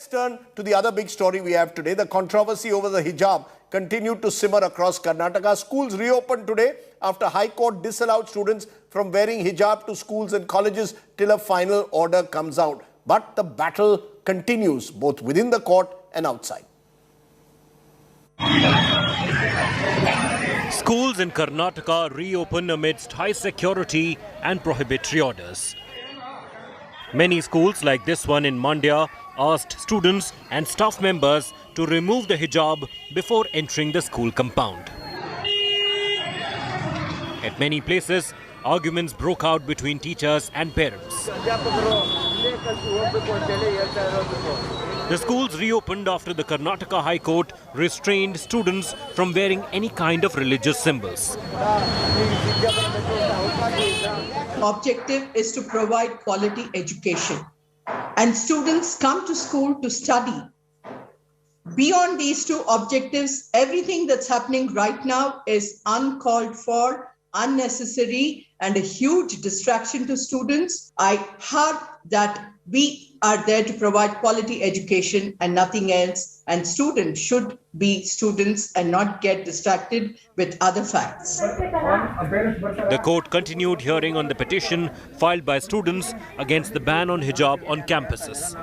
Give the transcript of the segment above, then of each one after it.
Let's turn to the other big story we have today. The controversy over the hijab continued to simmer across Karnataka. Schools reopened today after High Court disallowed students from wearing hijab to schools and colleges till a final order comes out. But the battle continues both within the court and outside. Schools in Karnataka reopen amidst high security and prohibitory orders. Many schools like this one in Mandya asked students and staff members to remove the hijab before entering the school compound. At many places, arguments broke out between teachers and parents. The schools reopened after the Karnataka High Court restrained students from wearing any kind of religious symbols. Objective is to provide quality education, and students come to school to study. Beyond these two objectives, everything that's happening right now is uncalled for, unnecessary, and a huge distraction to students. I hope that we are there to provide quality education and nothing else, and students should be students and not get distracted with other facts. The court continued hearing on the petition filed by students against the ban on hijab on campuses.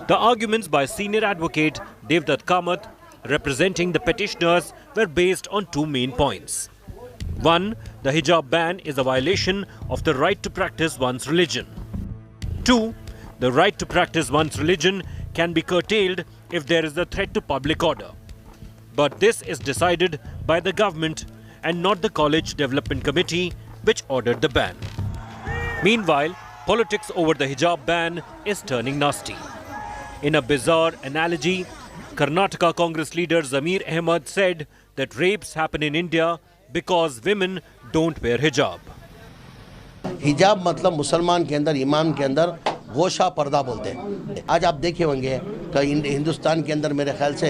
The arguments by senior advocate Devdutt Kamath, representing the petitioners, were based on two main points. One, the hijab ban is a violation of the right to practice one's religion. Two, the right to practice one's religion can be curtailed if there is a threat to public order. But this is decided by the government and not the College Development Committee, which ordered the ban. Meanwhile, politics over the hijab ban is turning nasty. In a bizarre analogy, Karnataka Congress leader Zamir Ahmed said that rapes happen in India because women don't wear hijab. हिजाब मतलब मुसलमान के अंदर इमाम के अंदर गोशा पर्दा बोलते हैं. आज आप देखे होंगे कि हिंदुस्तान के अंदर मेरे ख्याल से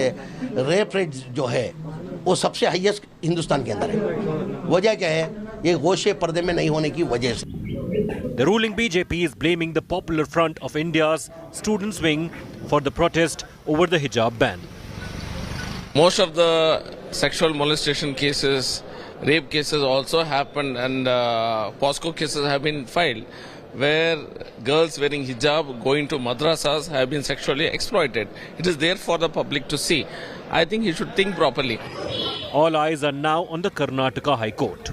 रेप रेट जो है वो सबसे हाईएस्ट हिंदुस्तान के अंदर है. वजह क्या है? ये गोशे पर्दे में नहीं होने की वजह से. The ruling BJP is blaming the Popular Front of India's students' wing for the protest over the hijab ban. Most of the sexual molestation cases, rape cases also happened, and POSCO cases have been filed where girls wearing hijab going to madrasas have been sexually exploited. It is there for the public to see. I think he should think properly. All eyes are now on the Karnataka High Court.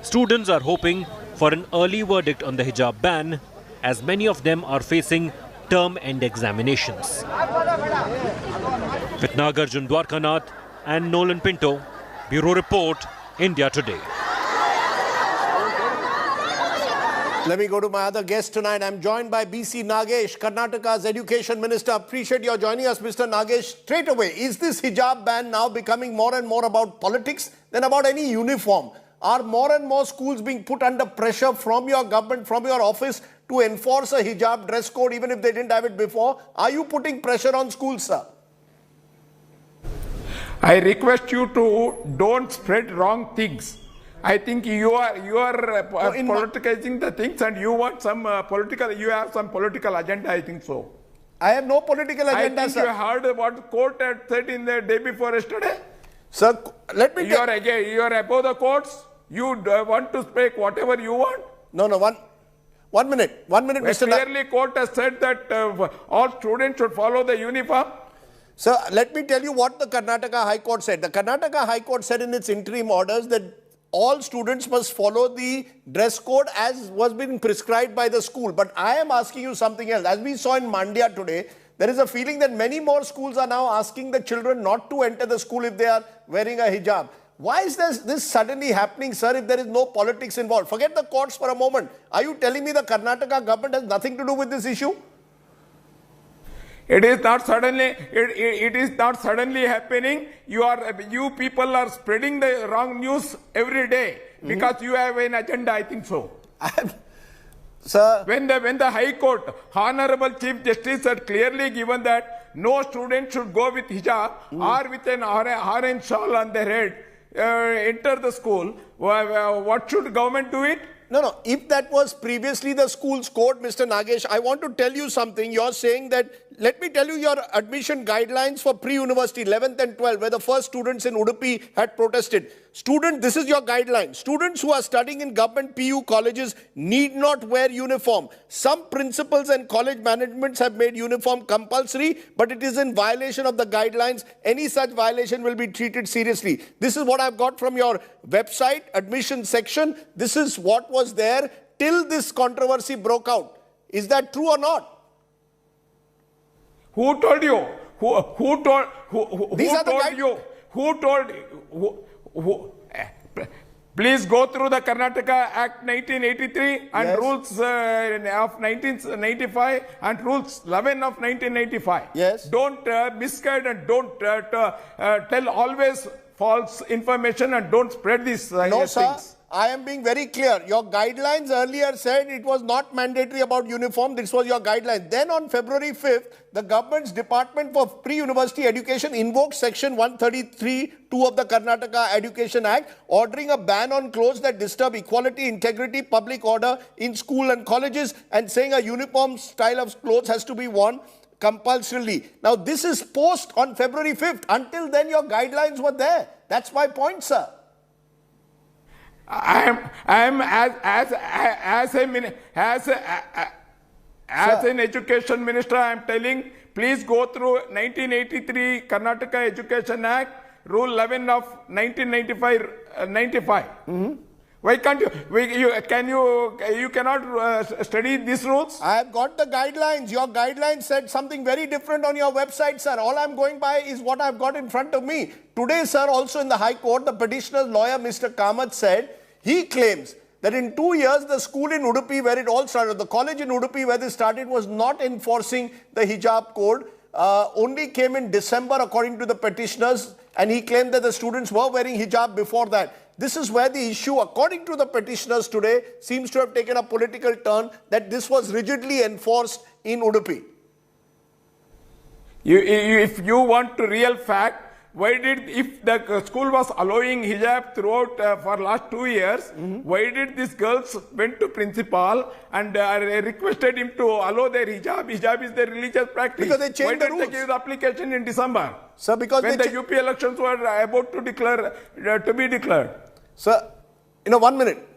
Students are hoping for an early verdict on the hijab ban, as many of them are facing term-end examinations. With Nagarjun Dwarkanath and Nolan Pinto, Bureau Report, India Today. Let me go to my other guest tonight. I'm joined by BC Nagesh, Karnataka's Education Minister. Appreciate your joining us, Mr. Nagesh. Straight away, is this hijab ban now becoming more and more about politics than about any uniform? Are more and more schools being put under pressure from your government, from your office, to enforce a hijab dress code even if they didn't have it before? Are you putting pressure on schools, sir? I request you to don't spread wrong things. I think you are politicizing the things, and you want some you have some political agenda, I think so. I have no political agenda, I think sir. You heard what the court had said in the day before yesterday. Sir, let me tell you. You are above the courts. You want to speak whatever you want. No, one minute, Mr. Clearly, court has said that all students should follow the uniform. Sir, let me tell you what the Karnataka High Court said. The Karnataka High Court said in its interim orders that all students must follow the dress code as was being prescribed by the school. But I am asking you something else. As we saw in Mandya today, there is a feeling that many more schools are now asking the children not to enter the school if they are wearing a hijab. Why is this suddenly happening, sir, if there is no politics involved? Forget the courts for a moment. Are you telling me the Karnataka government has nothing to do with this issue? It is not suddenly. It is not suddenly happening. You people are spreading the wrong news every day because you have an agenda. I think so. Sir, when the High Court, Honorable Chief Justice had clearly given that no student should go with hijab or with an orange shawl on their head enter the school. What should government do it? No. If that was previously the school's code, Mr. Nagesh, I want to tell you something. You're saying that, let me tell you your admission guidelines for pre-university, 11th and 12th, where the first students in Udupi had protested. This is your guideline. Students who are studying in government PU colleges need not wear uniform. Some principals and college managements have made uniform compulsory, but it is in violation of the guidelines. Any such violation will be treated seriously. This is what I've got from your website, admission section. This is what was there till this controversy broke out. Is that true or not? Who told you? Who told you? Who told please go through the Karnataka Act 1983 and rules of 1995 and rules 11 of 1995. Yes. Don't misguide and don't tell always false information and don't spread these No, things. sir. I am being very clear. Your guidelines earlier said it was not mandatory about uniform. This was your guideline. Then on February 5th, the government's Department for Pre-University Education invoked Section 133(2) of the Karnataka Education Act, ordering a ban on clothes that disturb equality, integrity, public order in school and colleges, and saying a uniform style of clothes has to be worn compulsorily. Now, this is post on February 5th. Until then, your guidelines were there. That's my point, sir. I am as an education minister, I am telling, please go through 1983 Karnataka Education Act, Rule 11 of 1995. Why can't you? You cannot study these rules? I have got the guidelines. Your guidelines said something very different on your website, sir. All I'm going by is what I've got in front of me. Today, sir, also in the High Court, the petitioner's lawyer, Mr. Kamath, said he claims that in 2 years, the school in Udupi where it all started, the college in Udupi where this started, was not enforcing the hijab code. Only came in December, according to the petitioners, and he claimed that the students were wearing hijab before that. This is where the issue, according to the petitioners today, seems to have taken a political turn, that this was rigidly enforced in Udupi. If you want to real fact, why did, if the school was allowing hijab throughout for last 2 years, why did these girls went to principal and requested him to allow their hijab? Hijab is their religious practice. Because they changed the rules. Why did they give the application in December? Sir, because when the UP elections were about to declare to be declared. Sir, 1 minute.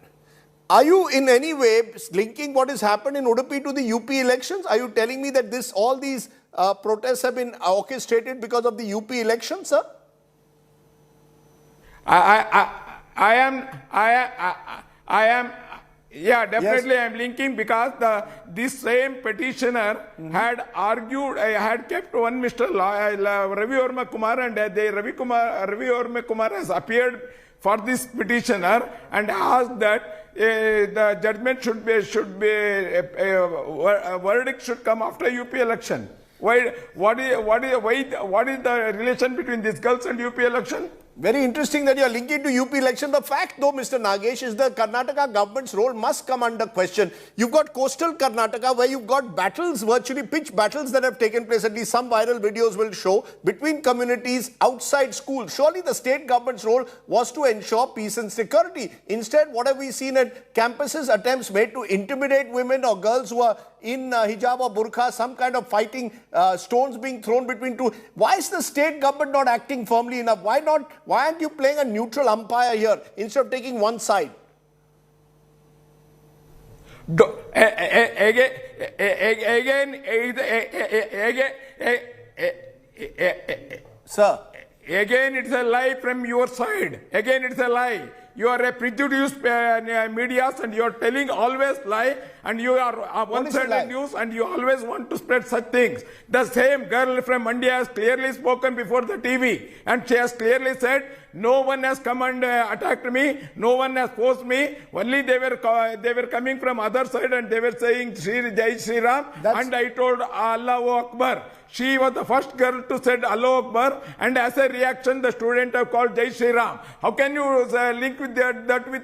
Are you in any way linking what has happened in Udupi to the UP elections? Are you telling me that all these protests have been orchestrated because of the UP election, sir? Yeah, definitely. Yes. I am linking because this same petitioner had argued, had kept one Mr. Ravi Verma Kumar, and Ravi Verma Kumar has appeared for this petitioner and asked that the judgment should be a verdict should come after UP election. What is the relation between these girls and UP election? Very interesting that you are linking to UP election. The fact, though, Mr. Nagesh, is the Karnataka government's role must come under question. You've got coastal Karnataka where you've got battles, virtually pitched battles that have taken place, at least some viral videos will show, between communities outside schools. Surely the state government's role was to ensure peace and security. Instead, what have we seen at campuses? Attempts made to intimidate women or girls who are in hijab or burqa, some kind of fighting, stones being thrown between two. Why is the state government not acting firmly enough? Why aren't you playing a neutral umpire here instead of taking one side? Sir. Again, it's a lie from your side. Again, it's a lie. You are a prejudiced media and you are telling always lie, and you are one-sided news and you always want to spread such things. The same girl from India has clearly spoken before the TV and she has clearly said, no one has come and attacked me, no one has forced me, only they were coming from other side and they were saying Jai Shri Ram, and I told Allahu Akbar. She was the first girl to say Allahu Akbar, and as a reaction the student have called Jai Shri Ram. How can you link with that with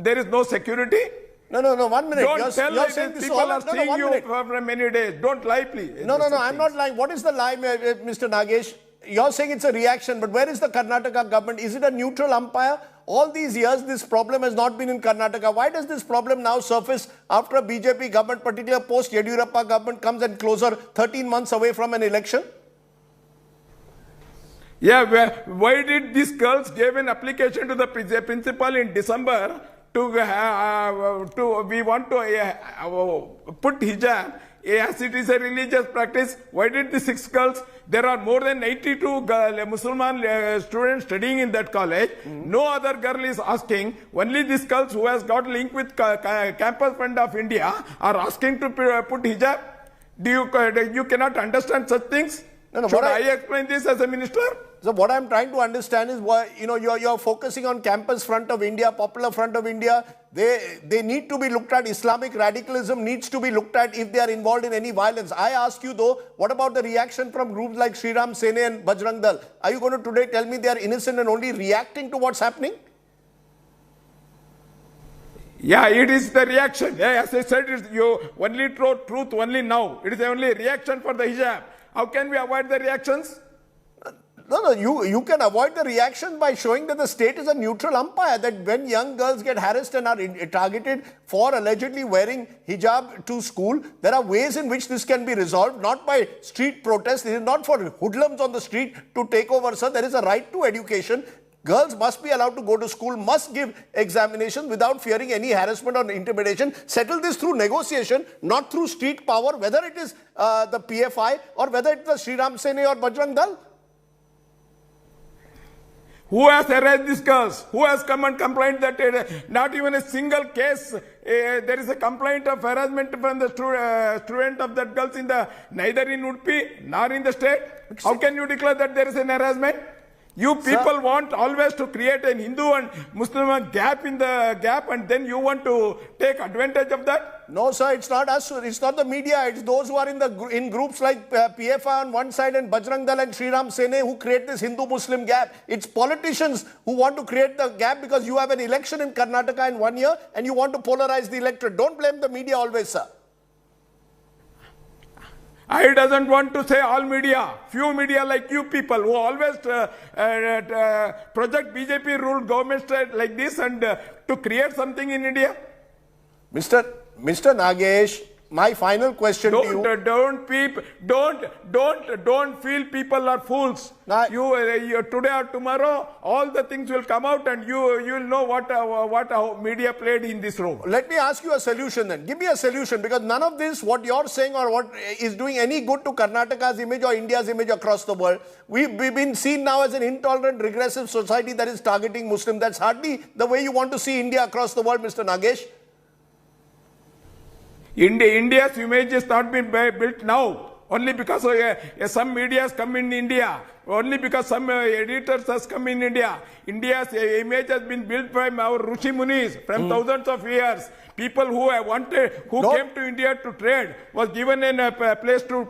there is no security? No, 1 minute. Don't tell me people are seeing you for many days. Don't lie, please. No, I'm not lying. What is the lie, Mr. Nagesh? You're saying it's a reaction, but where is the Karnataka government? Is it a neutral umpire, all these years this problem has not been in Karnataka. Why does this problem now surface after a BJP government, particularly post-Yediyurappa government, comes and closer 13 months away from an election? Yeah, why did these girls give an application to the principal in December to we want to put hijab as it is a religious practice? Why did the 6 girls? There are more than 82 Muslim students studying in that college. No other girl is asking. Only these girls who has got link with Campus Fund of India are asking to put hijab. You cannot understand such things? No, Should I explain this as a minister? So what I'm trying to understand is why, you're focusing on Campus Front of India, Popular Front of India. They need to be looked at. Islamic radicalism needs to be looked at if they are involved in any violence. I ask you though, what about the reaction from groups like Sri Ram Sene and Bajrang Dal? Are you going to today tell me they are innocent and only reacting to what's happening? Yeah, it is the reaction. Yeah, as I said, you only truth only now. It is only reaction for the hijab. How can we avoid the reactions? No, you can avoid the reaction by showing that the state is a neutral umpire, that when young girls get harassed and are targeted for allegedly wearing hijab to school, there are ways in which this can be resolved, not by street protests. It is not for hoodlums on the street to take over, sir. There is a right to education. Girls must be allowed to go to school, must give examinations without fearing any harassment or intimidation. Settle this through negotiation, not through street power, whether it is the PFI or whether it is the Sri Ram Sene or Bajrang Dal. Who has arrested these girls? Who has come and complained that not even a single case, there is a complaint of harassment from the student of that girls neither in Udupi nor in the state? How can you declare that there is an harassment? You people want always to create a Hindu and Muslim gap in the gap, and then you want to take advantage of that? No, sir, it's not us. It's not the media. It's those who are in groups like PFI on one side and Bajrang Dal and Sri Ram Sene who create this Hindu-Muslim gap. It's politicians who want to create the gap because you have an election in Karnataka in 1 year and you want to polarize the electorate. Don't blame the media always, sir. I doesn't want to say all media. Few media like you people who always project BJP ruled government like this and to create something in India. Mr. Nagesh, my final question to you. Don't feel people are fools. You today or tomorrow, all the things will come out and you will know what media played in this role. Let me ask you a solution then. Give me a solution, because none of this, what you're saying or what is doing any good to Karnataka's image or India's image across the world. We've been seen now as an intolerant, regressive society that is targeting Muslims. That's hardly the way you want to see India across the world, Mr. Nagesh. India's image has not been built now. Only because some media has come in India. Only because some editors has come in India. India's image has been built by our Rishi Munis from thousands of years. People who came to India to trade was given a place to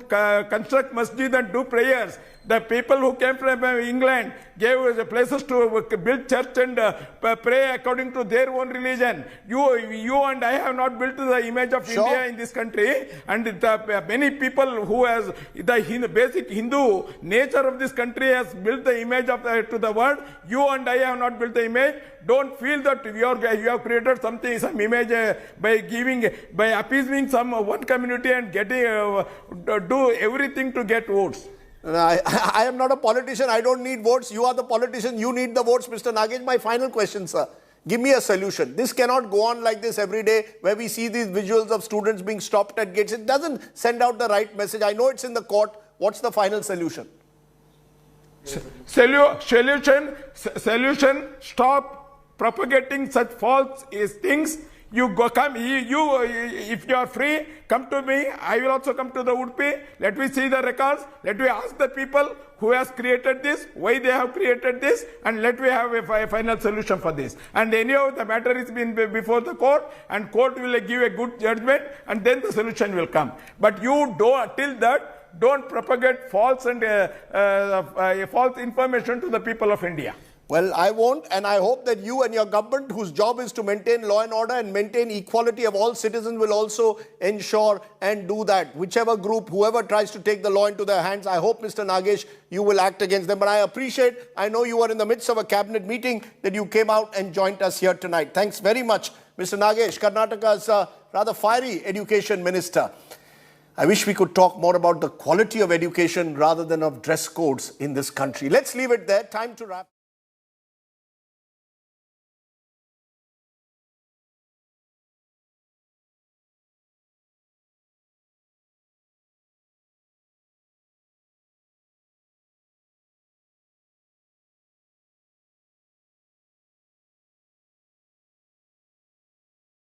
construct masjid and do prayers. The people who came from England gave places to build church and pray according to their own religion. You and I have not built the image of India in this country, and many people who has the basic Hindu nature of this country has built the image of to the world. You and I have not built the image. Don't feel that you have created some image by appeasing one community and getting do everything to get votes. I am not a politician. I don't need votes. You are the politician. You need the votes, Mr. Nagesh. My final question, sir. Give me a solution. This cannot go on like this every day, where we see these visuals of students being stopped at gates. It doesn't send out the right message. I know it's in the court. What's the final solution? Solution. Stop propagating such false things. If you are free, come to me. I will also come to the Udupi. Let me see the records. Let me ask the people who has created this, why they have created this, and let me have a final solution for this. And anyhow, the matter is been before the court, and court will give a good judgment, and then the solution will come. But you don't, till that, don't propagate false and false information to the people of India. Well, I won't, and I hope that you and your government, whose job is to maintain law and order and maintain equality of all citizens, will also ensure and do that. Whichever group, whoever tries to take the law into their hands, I hope, Mr. Nagesh, you will act against them. But I appreciate, I know you were in the midst of a cabinet meeting, that you came out and joined us here tonight. Thanks very much, Mr. Nagesh, Karnataka's rather fiery education minister. I wish we could talk more about the quality of education rather than of dress codes in this country. Let's leave it there. Time to wrap.